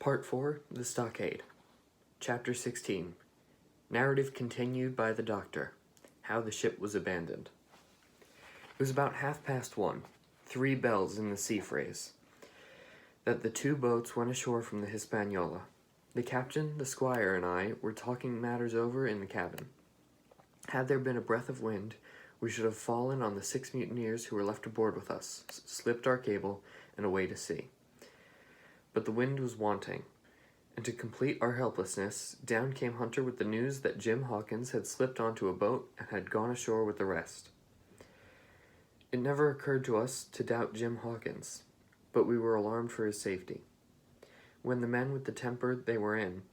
Part 4, The Stockade. Chapter 16. Narrative continued by the Doctor. How the ship was abandoned. It was about 1:30, 3 bells in the sea phrase, that the 2 boats went ashore from the Hispaniola. The captain, the squire, and I were talking matters over in the cabin. Had there been a breath of wind, we should have fallen on the 6 mutineers who were left aboard with us, slipped our cable, and away to sea. But the wind was wanting, and to complete our helplessness, down came Hunter with the news that Jim Hawkins had slipped onto a boat and had gone ashore with the rest. It never occurred to us to doubt Jim Hawkins, but we were alarmed for his safety. When the men with the temper they were in,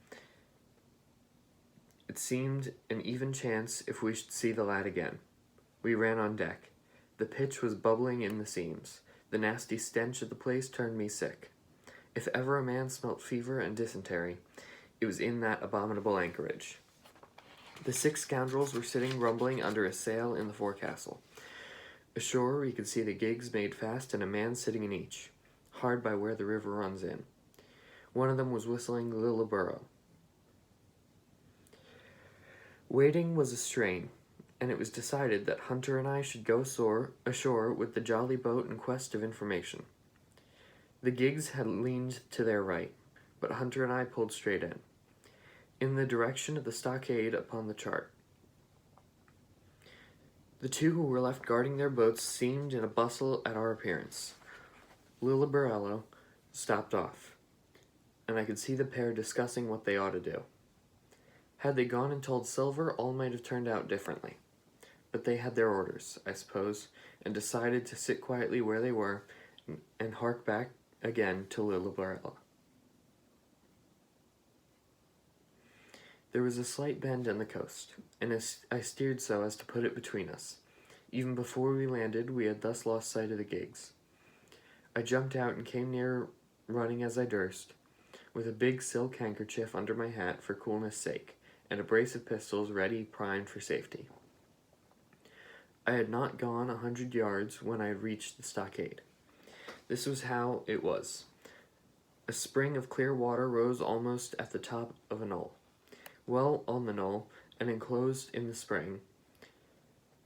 it seemed an even chance if we should see the lad again. We ran on deck. The pitch was bubbling in the seams. The nasty stench of the place turned me sick. If ever a man smelt fever and dysentery, it was in that abominable anchorage. The 6 scoundrels were sitting rumbling under a sail in the forecastle. Ashore we could see the gigs made fast and a man sitting in each, hard by where the river runs in. One of them was whistling Lilliborough. Waiting was a strain, and it was decided that Hunter and I should go ashore with the jolly boat in quest of information. The gigs had leaned to their right, but Hunter and I pulled straight in the direction of the stockade upon the chart. The 2 who were left guarding their boats seemed in a bustle at our appearance. Lilliburello stopped off, and I could see the pair discussing what they ought to do. Had they gone and told Silver, all might have turned out differently. But they had their orders, I suppose, and decided to sit quietly where they were and hark back again to Lilliburello. There was a slight bend in the coast, and I steered so as to put it between us. Even before we landed, we had thus lost sight of the gigs. I jumped out and came near running as I durst, with a big silk handkerchief under my hat for coolness' sake, and a brace of pistols ready primed for safety. I had not gone 100 yards when I had reached the stockade. This was how it was. A spring of clear water rose almost at the top of a knoll. Well on the knoll, and enclosed in the spring,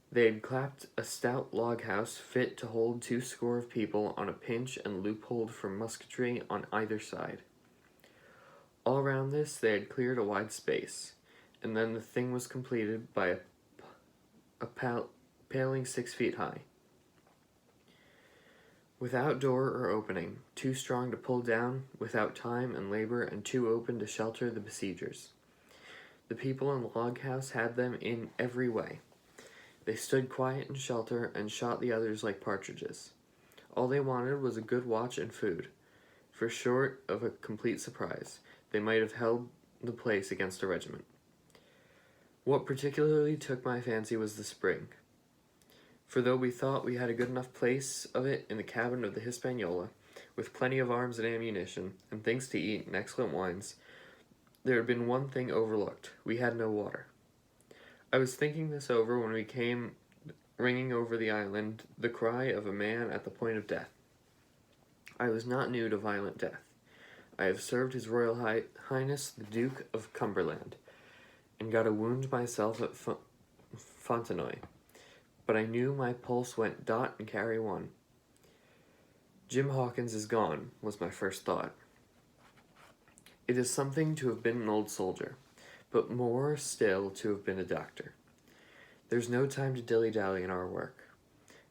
they had clapped a stout log house fit to hold 200 of people on a pinch and loopholed for musketry on either side. All round this they had cleared a wide space, and then the thing was completed by a paling 6 feet high, without door or opening, too strong to pull down, without time and labor, and too open to shelter the besiegers. The people in the log house had them in every way. They stood quiet in shelter and shot the others like partridges. All they wanted was a good watch and food, for short of a complete surprise, they might have held the place against a regiment. What particularly took my fancy was the spring, for though we thought we had a good enough place of it in the cabin of the Hispaniola, with plenty of arms and ammunition, and things to eat and excellent wines, there had been one thing overlooked. We had no water. I was thinking this over when we came ringing over the island the cry of a man at the point of death. I was not new to violent death. I have served His Royal Highness the Duke of Cumberland, and got a wound myself at Fontenoy, but I knew my pulse went dot and carry 1. Jim Hawkins is gone, was my first thought. It is something to have been an old soldier, but more still to have been a doctor. There's no time to dilly-dally in our work,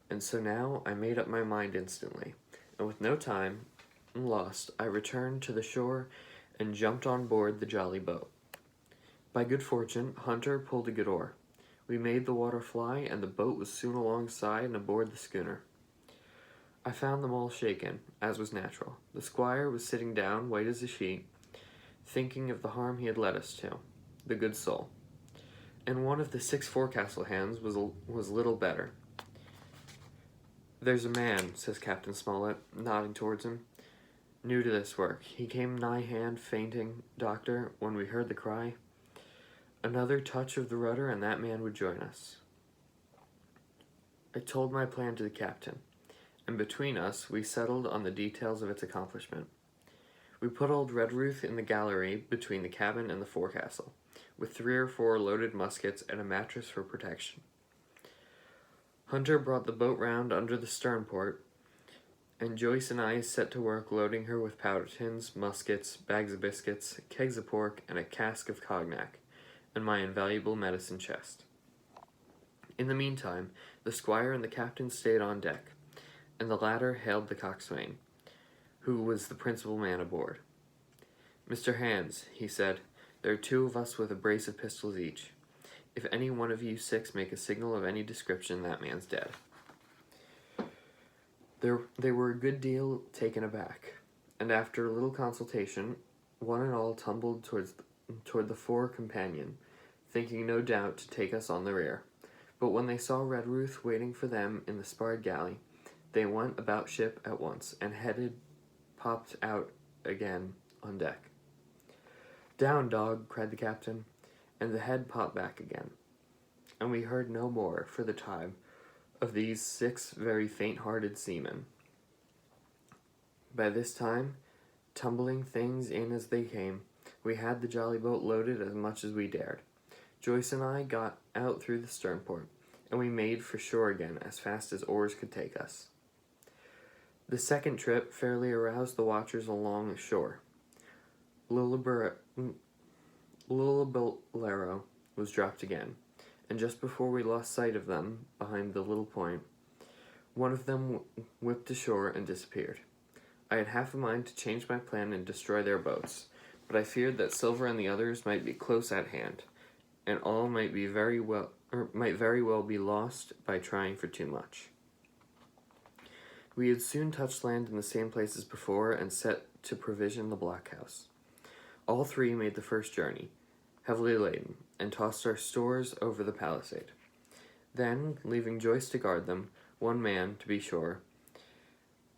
and so now I made up my mind instantly, and with no time lost, I returned to the shore and jumped on board the jolly boat. By good fortune, Hunter pulled a good oar. We made the water fly, and the boat was soon alongside and aboard the schooner. I found them all shaken, as was natural. The squire was sitting down, white as a sheet, thinking of the harm he had led us to, the good soul. And one of the 6 forecastle hands was little better. "There's a man," says Captain Smollett, nodding towards him, "new to this work. He came nigh hand fainting, Doctor, when we heard the cry. Another touch of the rudder and that man would join us." I told my plan to the captain, and between us we settled on the details of its accomplishment. We put old Redruth in the gallery between the cabin and the forecastle, with 3 or 4 loaded muskets and a mattress for protection. Hunter brought the boat round under the stern port, and Joyce and I set to work loading her with powder tins, muskets, bags of biscuits, kegs of pork, and a cask of cognac, and my invaluable medicine chest. In the meantime, the squire and the captain stayed on deck, and the latter hailed the coxswain, who was the principal man aboard. "Mr. Hands," he said, "there are 2 of us with a brace of pistols each. If any one of you 6 make a signal of any description, that man's dead." They were a good deal taken aback, and after a little consultation, one and all tumbled toward the fore companion, thinking no doubt to take us on the rear. But when they saw Redruth waiting for them in the sparred galley, they went about ship at once, and popped out again on deck. "Down, dog!" cried the captain, and the head popped back again, and we heard no more, for the time, of these 6 very faint-hearted seamen. By this time, tumbling things in as they came, we had the jolly boat loaded as much as we dared. Joyce and I got out through the stern port, and we made for shore again as fast as oars could take us. The second trip fairly aroused the watchers along the shore. Lullabilero was dropped again, and just before we lost sight of them behind the little point, one of them whipped ashore and disappeared. I had half a mind to change my plan and destroy their boats, but I feared that Silver and the others might be close at hand, and all might very well be lost by trying for too much. We had soon touched land in the same place as before and set to provision the blockhouse. All 3 made the first journey, heavily laden, and tossed our stores over the palisade. Then, leaving Joyce to guard them, 1 man, to be sure,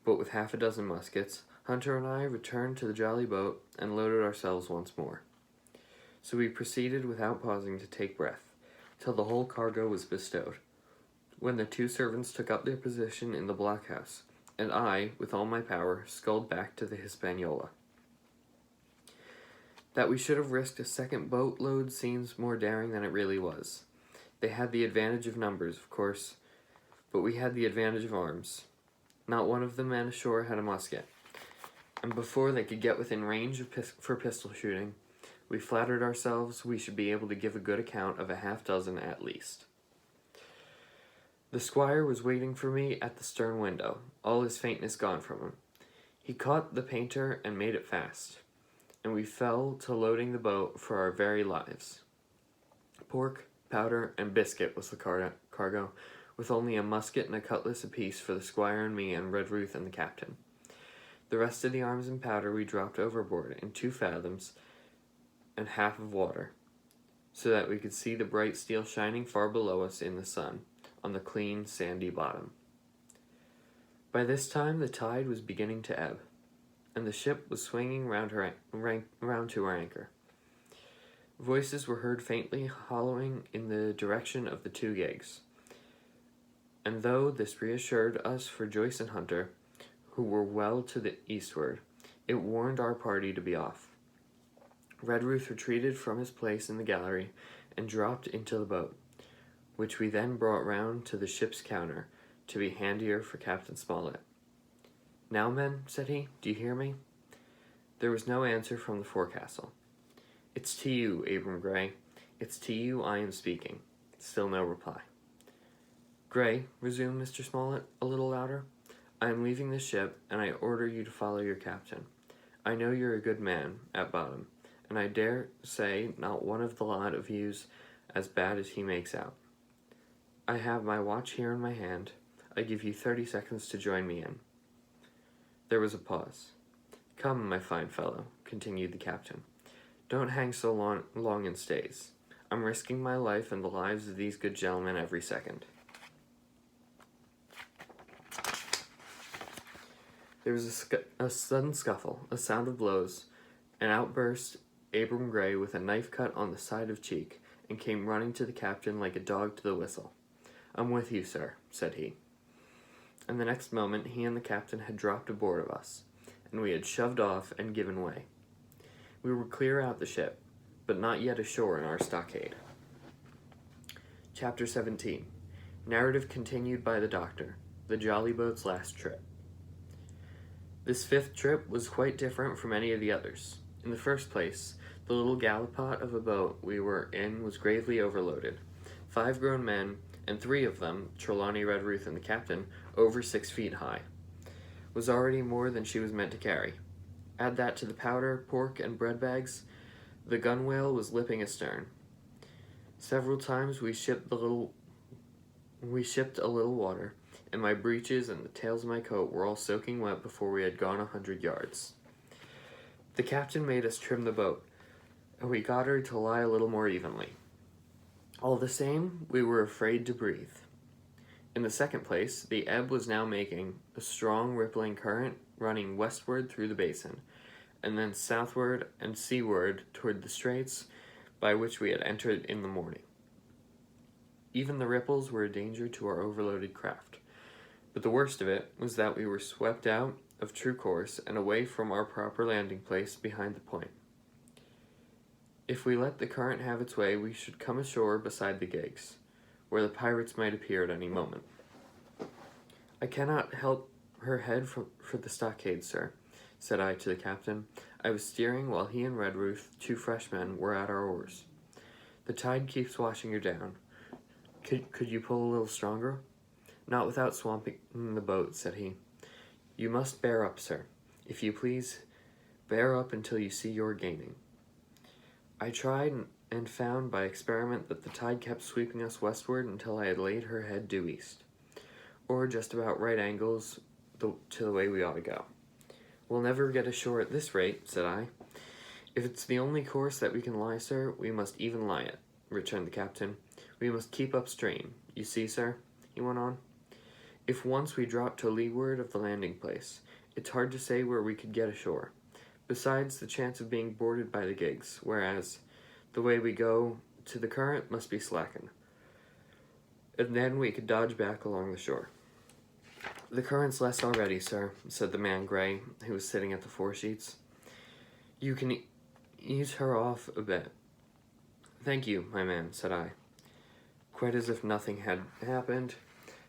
but with half a dozen muskets, Hunter and I returned to the jolly boat and loaded ourselves once more. So we proceeded without pausing to take breath, till the whole cargo was bestowed, when the 2 servants took up their position in the blockhouse, and I, with all my power, sculled back to the Hispaniola. That we should have risked a second boatload seems more daring than it really was. They had the advantage of numbers, of course, but we had the advantage of arms. Not one of the men ashore had a musket, and before they could get within range for pistol shooting, we flattered ourselves we should be able to give a good account of a half dozen at least. The squire was waiting for me at the stern window, all his faintness gone from him. He caught the painter and made it fast, and we fell to loading the boat for our very lives. Pork, powder, and biscuit was the cargo, with only a musket and a cutlass apiece for the squire and me and Redruth and the captain. The rest of the arms and powder we dropped overboard in 2 fathoms and half of water, so that we could see the bright steel shining far below us in the sun, on the clean, sandy bottom. By this time the tide was beginning to ebb, and the ship was swinging round to her anchor. Voices were heard faintly hollowing in the direction of the 2 gigs, and though this reassured us for Joyce and Hunter, who were well to the eastward, it warned our party to be off. Redruth retreated from his place in the gallery and dropped into the boat, which we then brought round to the ship's counter to be handier for Captain Smollett. "Now, men," said he, "do you hear me?" There was no answer from the forecastle. "It's to you, Abram Gray. It's to you I am speaking." Still no reply. "Gray," resumed Mr. Smollett, a little louder, "I am leaving the ship, and I order you to follow your captain. I know you're a good man, at bottom, and I dare say not one of the lot of you's as bad as he makes out. I have my watch here in my hand. I give you 30 seconds to join me in." There was a pause. "Come, my fine fellow," continued the captain. "Don't hang so long in stays. I'm risking my life and the lives of these good gentlemen every second." There was a sudden scuffle, a sound of blows, and out burst Abram Gray with a knife cut on the side of cheek, and came running to the captain like a dog to the whistle. "I'm with you, sir," said he. And the next moment he and the captain had dropped aboard of us, and we had shoved off and given way. We were clear out the ship, but not yet ashore in our stockade. Chapter 17. Narrative continued by the Doctor. The Jolly Boat's last trip. This fifth trip was quite different from any of the others. In the first place, the little gallipot of a boat we were in was gravely overloaded. 5 grown men, and 3 of them, Trelawney, Redruth, and the captain, over 6 feet high, was already more than she was meant to carry. Add that to the powder, pork, and bread bags, the gunwale was lipping astern. Several times we shipped a little water, and my breeches and the tails of my coat were all soaking wet before we had gone 100 yards. The captain made us trim the boat, and we got her to lie a little more evenly. All the same, we were afraid to breathe. In the second place, the ebb was now making a strong rippling current running westward through the basin, and then southward and seaward toward the straits by which we had entered in the morning. Even the ripples were a danger to our overloaded craft, but the worst of it was that we were swept out of true course and away from our proper landing place behind the point. If we let the current have its way, we should come ashore beside the gigs, where the pirates might appear at any moment. I cannot help her head for the stockade, sir, said I to the captain. I was steering while he and Redruth, 2 fresh men, were at our oars. The tide keeps washing her down. Could you pull a little stronger? Not without swamping the boat, said he. You must bear up, sir. If you please, bear up until you see you're gaining. I tried and found by experiment that the tide kept sweeping us westward until I had laid her head due east, or just about right angles to the way we ought to go. We'll never get ashore at this rate, said I. If it's the only course that we can lie, sir, we must even lie it, returned the captain. We must keep upstream. You see, sir, he went on. If once we drop to leeward of the landing place, it's hard to say where we could get ashore. Besides the chance of being boarded by the gigs, whereas the way we go to the current must be slackened. And then we could dodge back along the shore. The current's less already, sir, said the man Gray, who was sitting at the foresheets. You can ease her off a bit. Thank you, my man, said I, quite as if nothing had happened,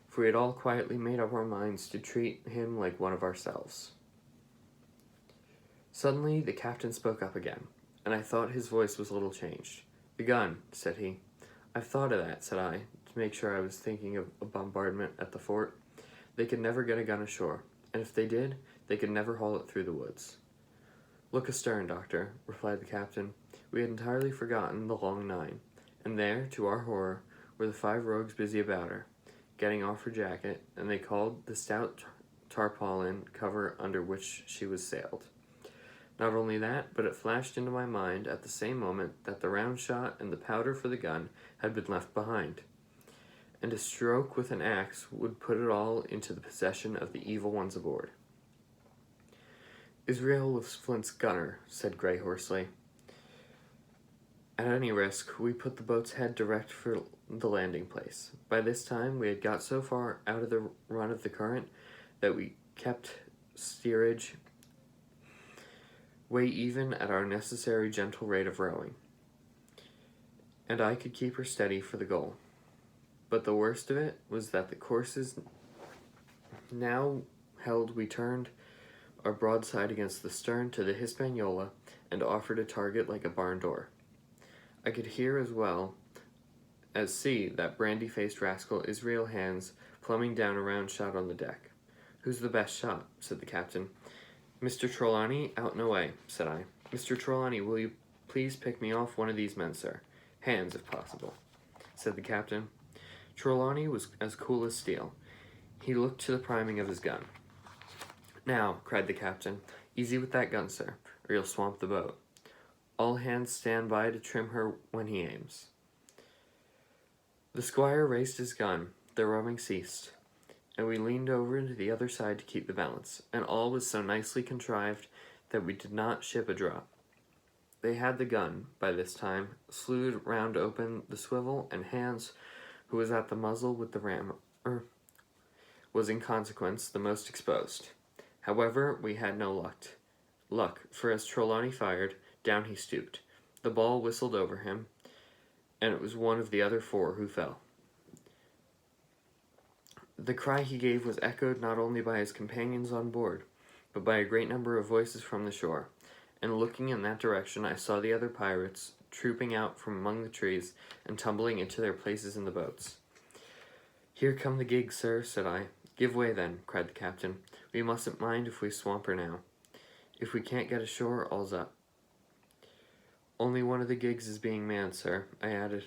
for we had all quietly made up our minds to treat him like one of ourselves. Suddenly, the captain spoke up again, and I thought his voice was a little changed. The gun, said he. I've thought of that, said I, to make sure I was thinking of a bombardment at the fort. They could never get a gun ashore, and if they did, they could never haul it through the woods. Look astern, Doctor, replied the captain. We had entirely forgotten the long 9, and there, to our horror, were the 5 rogues busy about her, getting off her jacket, and they called the stout tarpaulin cover under which she was sailed. Not only that, but it flashed into my mind at the same moment that the round shot and the powder for the gun had been left behind, and a stroke with an axe would put it all into the possession of the evil ones aboard. Israel was Flint's gunner, said Gray hoarsely. At any risk, we put the boat's head direct for the landing place. By this time, we had got so far out of the run of the current that we kept steerage way even at our necessary gentle rate of rowing, and I could keep her steady for the goal. But the worst of it was that the courses now held, we turned our broadside against the stern to the Hispaniola and offered a target like a barn door. I could hear as well as see that brandy-faced rascal Israel Hands plumbing down a round shot on the deck. Who's the best shot? Said the captain. Mr. Trelawney, out and away, said I. Mr. Trelawney, will you please pick me off one of these men, sir? Hands, if possible, said the captain. Trelawney was as cool as steel. He looked to the priming of his gun. Now, cried the captain, easy with that gun, sir, or you'll swamp the boat. All hands stand by to trim her when he aims. The squire raised his gun, the rowing ceased, and we leaned over to the other side to keep the balance, and all was so nicely contrived that we did not ship a drop. They had the gun, by this time, slewed round open the swivel, and Hans, who was at the muzzle with the rammer, was in consequence the most exposed. However, we had no luck, for as Trelawney fired, down he stooped. The ball whistled over him, and it was one of the other 4 who fell. The cry he gave was echoed not only by his companions on board, but by a great number of voices from the shore, and looking in that direction I saw the other pirates trooping out from among the trees and tumbling into their places in the boats. "Here come the gigs, sir," said I. "Give way, then," cried the captain. "We mustn't mind if we swamp her now. If we can't get ashore, all's up." "Only one of the gigs is being manned, sir," I added.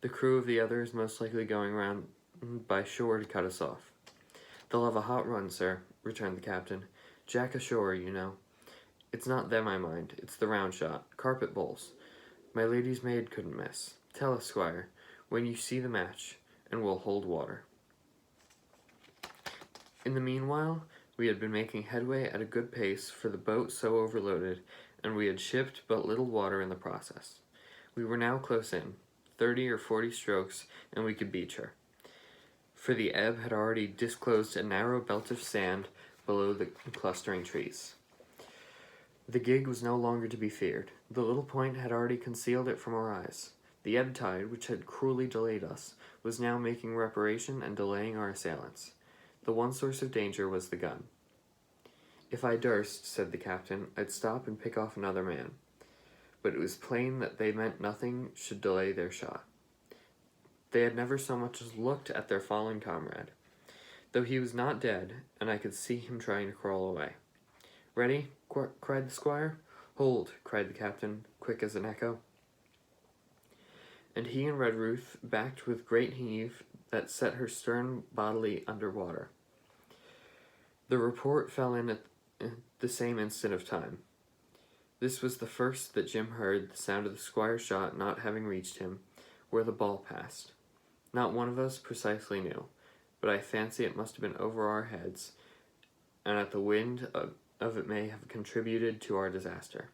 "The crew of the other is most likely going round by shore to cut us off." "They'll have a hot run, sir," returned the captain. "Jack ashore, you know. It's not them I mind, it's the round shot, carpet bowls. My lady's maid couldn't miss. Tell us, squire, when you see the match, and we'll hold water." In the meanwhile, we had been making headway at a good pace, for the boat so overloaded, and we had shipped but little water in the process. We were now close in, 30 or 40 strokes, and we could beach her, for the ebb had already disclosed a narrow belt of sand below the clustering trees. The gig was no longer to be feared. The little point had already concealed it from our eyes. The ebb tide, which had cruelly delayed us, was now making reparation and delaying our assailants. The one source of danger was the gun. "If I durst," said the captain, "I'd stop and pick off another man." But it was plain that they meant nothing should delay their shot. They had never so much as looked at their fallen comrade, though he was not dead, and I could see him trying to crawl away. "Ready?" cried the squire. "Hold!" cried the captain, quick as an echo. And he and Redruth backed with great heave that set her stern bodily under water. The report fell in at the same instant of time. This was the first that Jim heard, the sound of the squire's shot not having reached him where the ball passed. Not one of us precisely knew, but I fancy it must have been over our heads, and that the wind of it may have contributed to our disaster.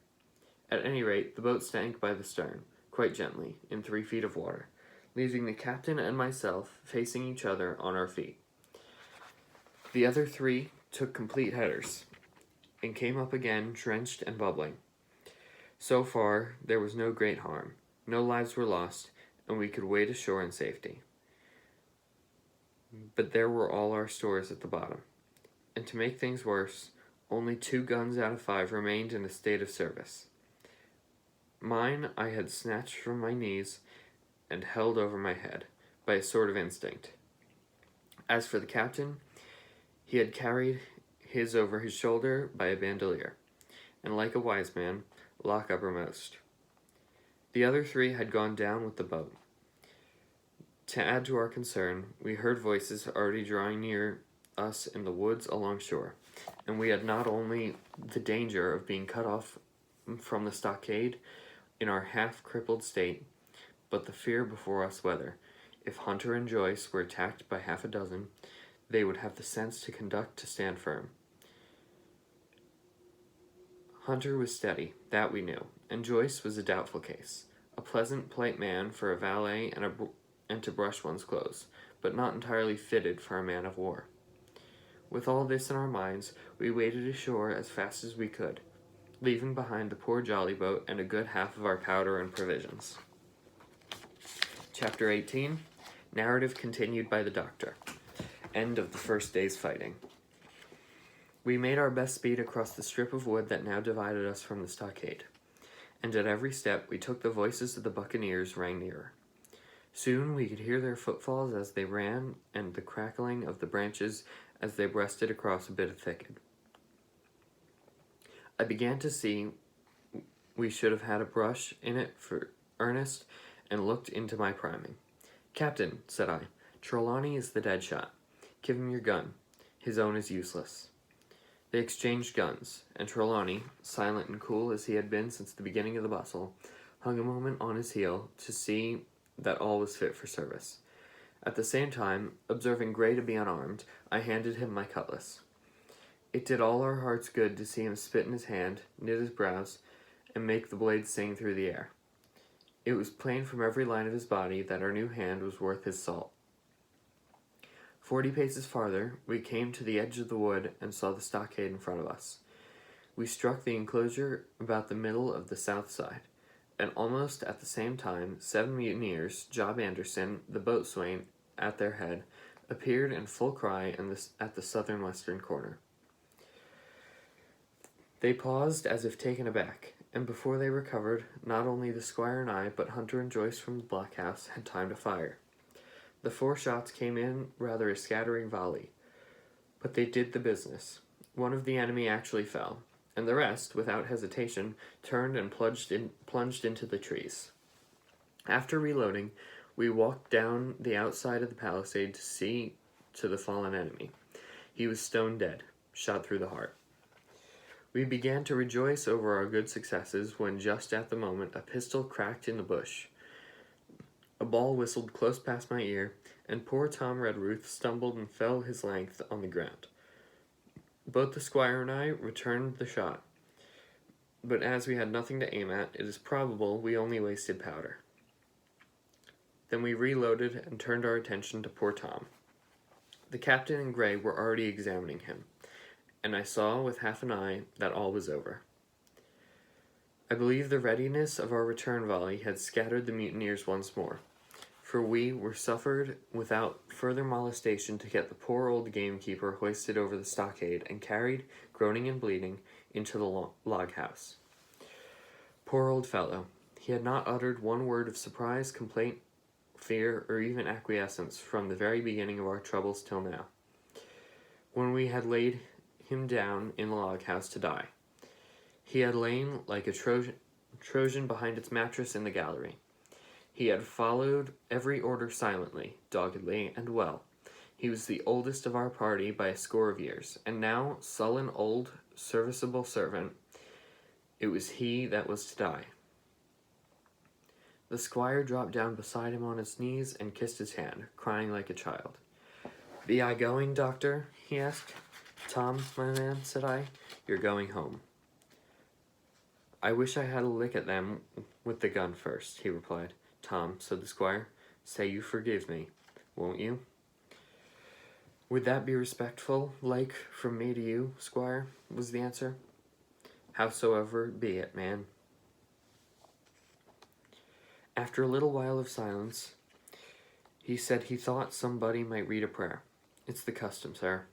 At any rate, the boat sank by the stern, quite gently, in 3 feet of water, leaving the captain and myself facing each other on our feet. The other 3 took complete headers, and came up again drenched and bubbling. So far, there was no great harm. No lives were lost, and we could wade ashore in safety. But there were all our stores at the bottom, and to make things worse, only 2 guns out of 5 remained in a state of service. Mine I had snatched from my knees and held over my head, by a sort of instinct. As for the captain, he had carried his over his shoulder by a bandolier, and like a wise man, lock uppermost. The other 3 had gone down with the boat. To add to our concern, we heard voices already drawing near us in the woods along shore, and we had not only the danger of being cut off from the stockade in our half-crippled state, but the fear before us whether, if Hunter and Joyce were attacked by half a dozen, they would have the sense to conduct to stand firm. Hunter was steady, that we knew, and Joyce was a doubtful case. A pleasant, polite man for a valet and to brush one's clothes, but not entirely fitted for a man of war. With all this in our minds, we waded ashore as fast as we could, leaving behind the poor jolly boat and a good half of our powder and provisions. Chapter 18. Narrative continued by the doctor. End of the first day's fighting. We made our best speed across the strip of wood that now divided us from the stockade, and at every step we took the voices of the buccaneers rang nearer. Soon we could hear their footfalls as they ran, and the crackling of the branches as they breasted across a bit of thicket. I began to see we should have had a brush in it for earnest, and looked into my priming. "Captain," said I, "Trelawney is the dead shot. Give him your gun. His own is useless." They exchanged guns, and Trelawney, silent and cool as he had been since the beginning of the bustle, hung a moment on his heel to see that all was fit for service. At the same time, observing Gray to be unarmed, I handed him my cutlass. It did all our hearts good to see him spit in his hand, knit his brows, and make the blade sing through the air. It was plain from every line of his body that our new hand was worth his salt. 40 paces farther, we came to the edge of the wood and saw the stockade in front of us. We struck the enclosure about the middle of the south side, and almost at the same time, 7 mutineers, Job Anderson, the boatswain, at their head, appeared in full cry at the southern-western corner. They paused as if taken aback, and before they recovered, not only the squire and I, but Hunter and Joyce from the blockhouse had time to fire. The 4 shots came in rather a scattering volley, but they did the business. One of the enemy actually fell, and the rest, without hesitation, turned and plunged into the trees. After reloading, we walked down the outside of the palisade to see to the fallen enemy. He was stone dead, shot through the heart. We began to rejoice over our good successes when just at the moment a pistol cracked in the bush. A ball whistled close past my ear, and poor Tom Redruth stumbled and fell his length on the ground. Both the squire and I returned the shot, but as we had nothing to aim at, it is probable we only wasted powder. Then we reloaded and turned our attention to poor Tom. The captain and Gray were already examining him, and I saw with half an eye that all was over. I believe the readiness of our return volley had scattered the mutineers once more, for we were suffered without further molestation to get the poor old gamekeeper hoisted over the stockade and carried, groaning and bleeding, into the log house. Poor old fellow, he had not uttered one word of surprise, complaint, fear, or even acquiescence from the very beginning of our troubles till now, when we had laid him down in the log house to die. He had lain like a Trojan behind its mattress in the gallery. He had followed every order silently, doggedly, and well. He was the oldest of our party by a score of years, and now, sullen old, serviceable servant, it was he that was to die. The squire dropped down beside him on his knees and kissed his hand, crying like a child. "Be I going, doctor?" he asked. "Tom, my man," said I, "you're going home." "I wish I had a lick at them with the gun first," he replied. "Tom," said the squire, "say you forgive me, won't you?" "Would that be respectful, like, from me to you, squire?" was the answer. "Howsoever be it, man." After a little while of silence, he said he thought somebody might read a prayer. "It's the custom, sir,"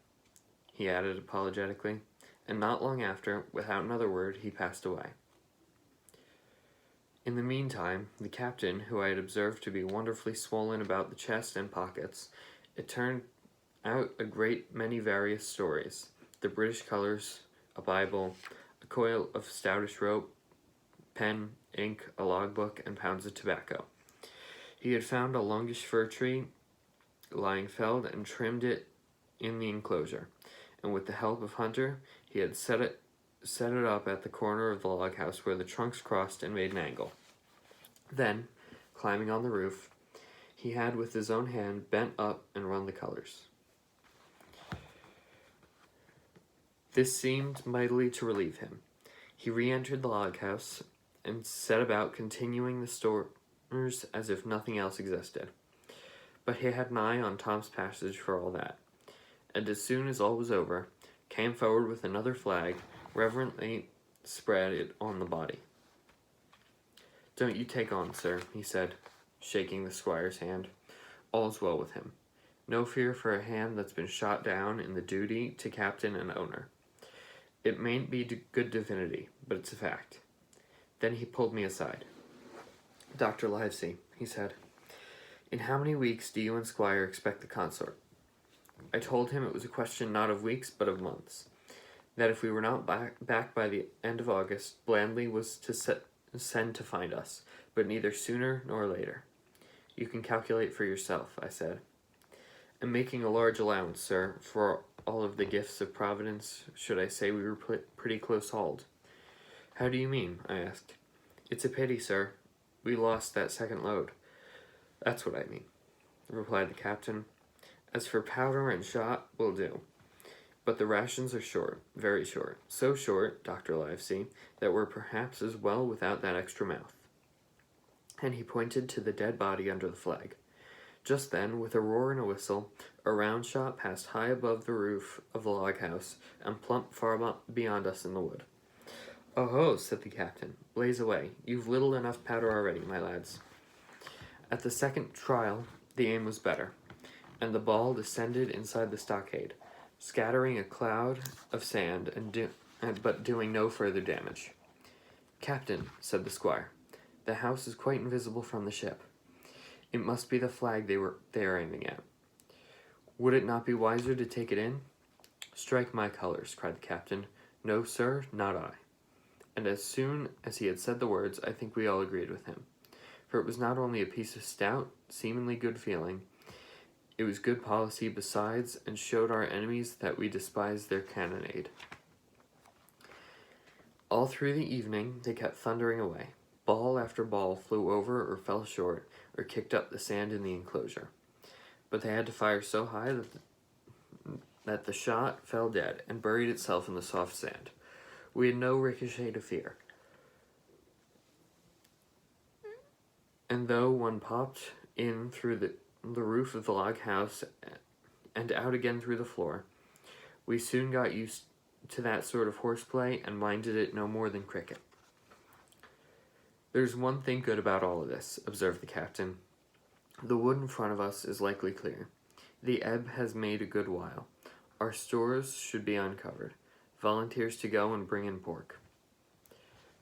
he added apologetically, and not long after, without another word, he passed away. In the meantime, the captain, who I had observed to be wonderfully swollen about the chest and pockets, it turned out a great many various stories: the British colours, a Bible, a coil of stoutish rope, pen, ink, a logbook, and pounds of tobacco. He had found a longish fir tree lying felled and trimmed it in the enclosure, and with the help of Hunter, he had set it up at the corner of the log house where the trunks crossed and made an angle. Then, climbing on the roof, he had with his own hand bent up and run the colors. This seemed mightily to relieve him. He re-entered the log house and set about continuing the stores as if nothing else existed. But he had an eye on Tom's passage for all that, and as soon as all was over, came forward with another flag, reverently spread it on the body. "Don't you take on, sir," he said, shaking the squire's hand. "All's well with him. No fear for a hand that's been shot down in the duty to captain and owner. It mayn't be good divinity, but it's a fact." Then he pulled me aside. "Dr. Livesey," he said, "in how many weeks do you and Squire expect the consort?" I told him it was a question not of weeks, but of months. That if we were not back by the end of August, Blandley was to send to find us, but neither sooner nor later. "You can calculate for yourself," I said. "I'm making a large allowance, sir, for all of the gifts of Providence, should I say we were pretty close hauled." "How do you mean?" I asked. "It's a pity, sir. We lost that second load." "That's what I mean," replied the captain. "As for powder and shot, will do. But the rations are short, very short. So short, Dr. Livesey, that we're perhaps as well without that extra mouth." And he pointed to the dead body under the flag. Just then, with a roar and a whistle, a round shot passed high above the roof of the log house and plumped far beyond us in the wood. "Oh ho," said the captain. "Blaze away. You've little enough powder already, my lads." At the second trial, the aim was better, and the ball descended inside the stockade, scattering a cloud of sand but doing no further damage. "Captain," said the squire, "the house is quite invisible from the ship. It must be the flag they are aiming at. Would it not be wiser to take it in?" "Strike my colors," cried the captain. "No, sir, not I." And as soon as he had said the words, I think we all agreed with him. For it was not only a piece of stout, seemingly good feeling, it was good policy besides, and showed our enemies that we despised their cannonade. All through the evening they kept thundering away. Ball after ball flew over or fell short, or kicked up the sand in the enclosure. But they had to fire so high that the shot fell dead and buried itself in the soft sand. We had no ricochet to fear. And though one popped in through the roof of the log house and out again through the floor, we soon got used to that sort of horseplay and minded it no more than cricket. "There's one thing good about all of this," observed the captain. "The wood in front of us is likely clear. The ebb has made a good while. Our stores should be uncovered. Volunteers to go and bring in pork."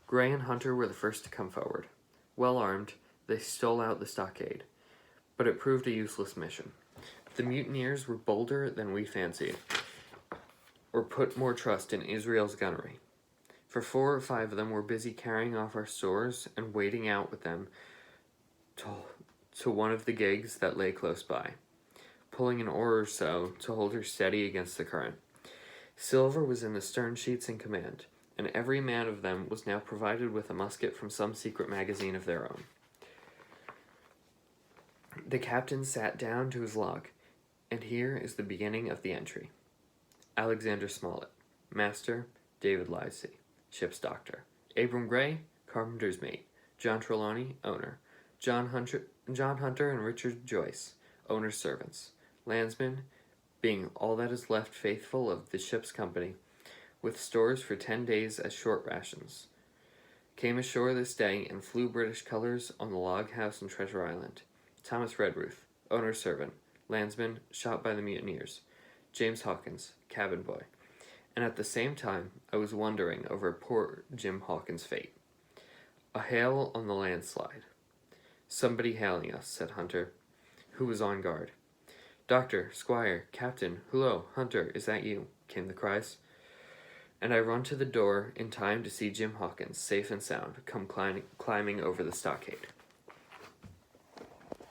Gray and Hunter were the first to come forward. Well armed, they stole out the stockade, but it proved a useless mission. The mutineers were bolder than we fancied, or put more trust in Israel's gunnery. For 4 or 5 of them were busy carrying off our stores and wading out with them to one of the gigs that lay close by, pulling an oar or so to hold her steady against the current. Silver was in the stern sheets in command, and every man of them was now provided with a musket from some secret magazine of their own. The captain sat down to his log, and here is the beginning of the entry. Alexander Smollett, master, David Livesey, ship's doctor. Abram Gray, carpenter's mate. John Trelawney, owner. John Hunter and Richard Joyce, owner's servants. Landsmen, being all that is left faithful of the ship's company, with stores for 10 days as short rations. Came ashore this day and flew British colors on the log house in Treasure Island. Thomas Redruth, owner's servant. Landsman, shot by the mutineers. James Hawkins, cabin boy. And at the same time, I was wondering over poor Jim Hawkins' fate. A hail on the landslide. "Somebody hailing us," said Hunter, who was on guard. "Doctor, squire, captain, hullo, Hunter, is that you?" came the cries. And I run to the door in time to see Jim Hawkins, safe and sound, come climbing over the stockade.